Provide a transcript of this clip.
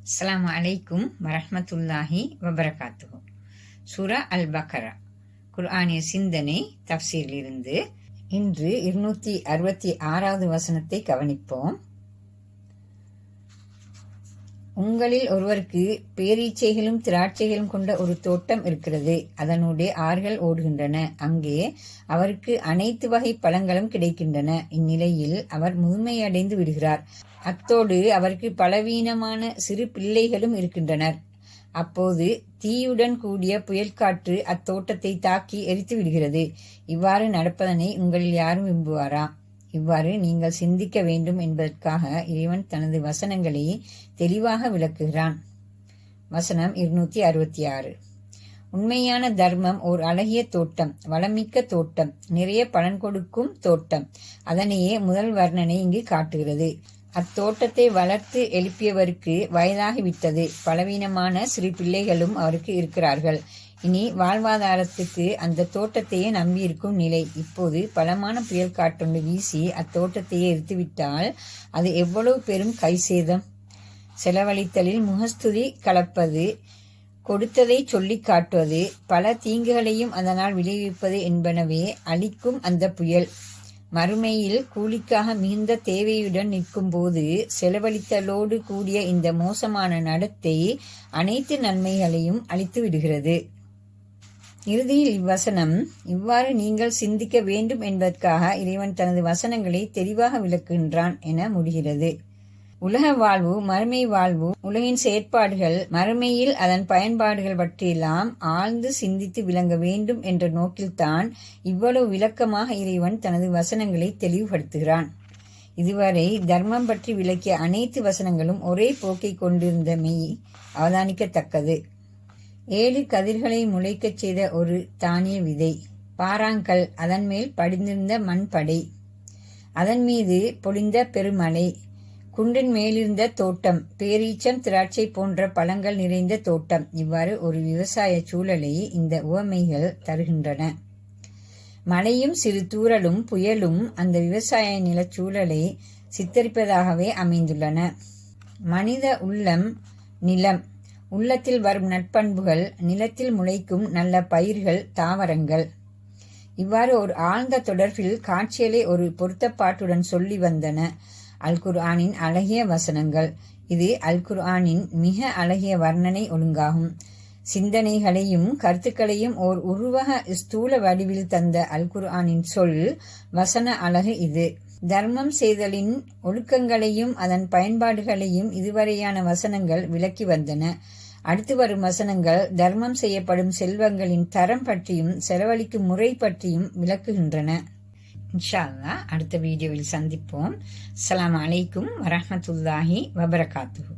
அஸ்ஸலாமு அலைக்கும் வரஹ்மத்துல்லாஹி வபரகாத்துஹு. சூரா அல் பக்ரா குர்ஆனிய சிந்தனை தஃப்சீரிலிருந்து இன்று 266வது வசனத்தை கவனிப்போம். உங்களில் ஒருவருக்கு பேரீச்சைகளும் திராட்சைகளும் கொண்ட ஒரு தோட்டம் இருக்கிறது. அதனுடைய ஆறுகள் ஓடுகின்றன. அங்கே அவருக்கு அனைத்து வகை பழங்களும் கிடைக்கின்றன. இந்நிலையில் அவர் முதுமையடைந்து விடுகிறார். அத்தோடு அவருக்கு பலவீனமான சிறு பிள்ளைகளும் இருக்கின்றனர். அப்போது தீயுடன் கூடிய புயல் காற்று அத்தோட்டத்தை தாக்கி எரித்து விடுகிறது. இவ்வாறு நடப்பதனை உங்களில் யாரும் விரும்புவாரா? இவ்வாறு நீங்கள் சிந்திக்க வேண்டும் என்பதற்காக இறைவன் தனது வசனங்களை தெளிவாக விளக்குகிறான். வசனம் 266. உண்மையான தர்மம் ஓர் அழகிய தோட்டம், வளமிக்க தோட்டம், நிறைய பலன் கொடுக்கும் தோட்டம். அதனையே முதல் வர்ணனை இங்கு காட்டுகிறது. அத்தோட்டத்தை வளர்த்து எழுப்பியவருக்கு வயதாகிவிட்டது. பலவீனமான சிறு பிள்ளைகளும் அவருக்கு இருக்கிறார்கள். இனி வாழ்வாதாரத்துக்கு அந்த தோட்டத்தையே நம்பியிருக்கும் நிலை. இப்போது பலமான புயல் காற்றொன்று வீசி அத்தோட்டத்தையே எரித்துவிட்டால் அது எவ்வளவு பெரும் கை சேதம். செலவழித்தலில் முகஸ்துதி கலப்பது, கொடுத்ததை சொல்லி காட்டுவது, பல தீங்குகளையும் அதனால் விளைவிப்பது என்பனவே அளிக்கும் அந்த புயல். மறுமையில் கூலிக்காக மிகுந்த தேவையுடன் நிற்கும் போது செலவழித்தலோடு கூடிய இந்த மோசமான நடத்தை அனைத்து நன்மைகளையும் அளித்து விடுகிறது. இறுதியில் இவ்வசனம் இவ்வாறு நீங்கள் சிந்திக்க வேண்டும் என்பதற்காக இறைவன் தனது வசனங்களை தெளிவாக விளக்குகின்றான் என முடிகிறது. உலக வாழ்வு, மறுமை வாழ்வு, உலகின் செயற்பாடுகள், மறுமையில் அதன் பயன்பாடுகள் பற்றியெல்லாம் ஆழ்ந்து சிந்தித்து விளங்க வேண்டும் என்ற நோக்கில்தான் இவ்வளவு விளக்கமாக இறைவன் தனது வசனங்களை தெளிவுபடுத்துகிறான். இதுவரை தர்மம் பற்றி விளக்கிய அனைத்து வசனங்களும் ஒரே போக்கை கொண்டிருந்தமை அவதானிக்கத்தக்கது. 7 கதிர்களை முளைக்கச் செய்த ஒரு தானிய விதை, பாறாங்கல், அதன் மேல் படிந்திருந்த மண்படை, அதன் மீது பொழிந்த பெருமழை, குன்றின் மேலிருந்த தோட்டம், பேரீச்சம், திராட்சை போன்ற பழங்கள் நிறைந்த தோட்டம். இவ்வாறு ஒரு விவசாய சூழலை இந்த உவமைகள் தருகின்றன. மழையும் சிறு தூறலும் புயலும் அந்த விவசாய நிலச்சூழலை சித்தரிப்பதாகவே அமைந்துள்ளன. மனித உள்ளம் நிலம், உள்ளத்தில் வரும் நட்பண்புகள், நிலத்தில் முளைக்கும் நல்ல பயிர்கள், தாவரங்கள். இவ்வாறு ஒரு ஆழ்ந்த தொடர்பில் காட்சிகளை ஒரு பொருத்தப்பாட்டுடன் சொல்லி வந்தன அல் குர்ஆனின் அழகிய வசனங்கள். இது அல் குர்ஆனின் மிக அழகிய வர்ணனை ஒழுங்காகும். சிந்தனைகளையும் கருத்துக்களையும் ஓர் உருவக ஸ்தூல வடிவில் தந்த அல் குர்ஆனின் சொல் வசன அழகு இது. தர்மம் செய்தலின் ஒழுக்கங்களையும் அதன் பயன்பாடுகளையும் இதுவரையான வசனங்கள் விளக்கி வந்தன. அடுத்து வரும் வசனங்கள் தர்மம் செய்யப்படும் செல்வங்களின் தரம் பற்றியும் செலவழிக்கும் முறை பற்றியும் விளக்குகின்றன. இன்ஷா அல்லாஹ் அடுத்த வீடியோவில் சந்திப்போம். அஸ்ஸலாமு அலைக்கும் வரஹ்மத்துல்லாஹி வபரகாத்துஹு.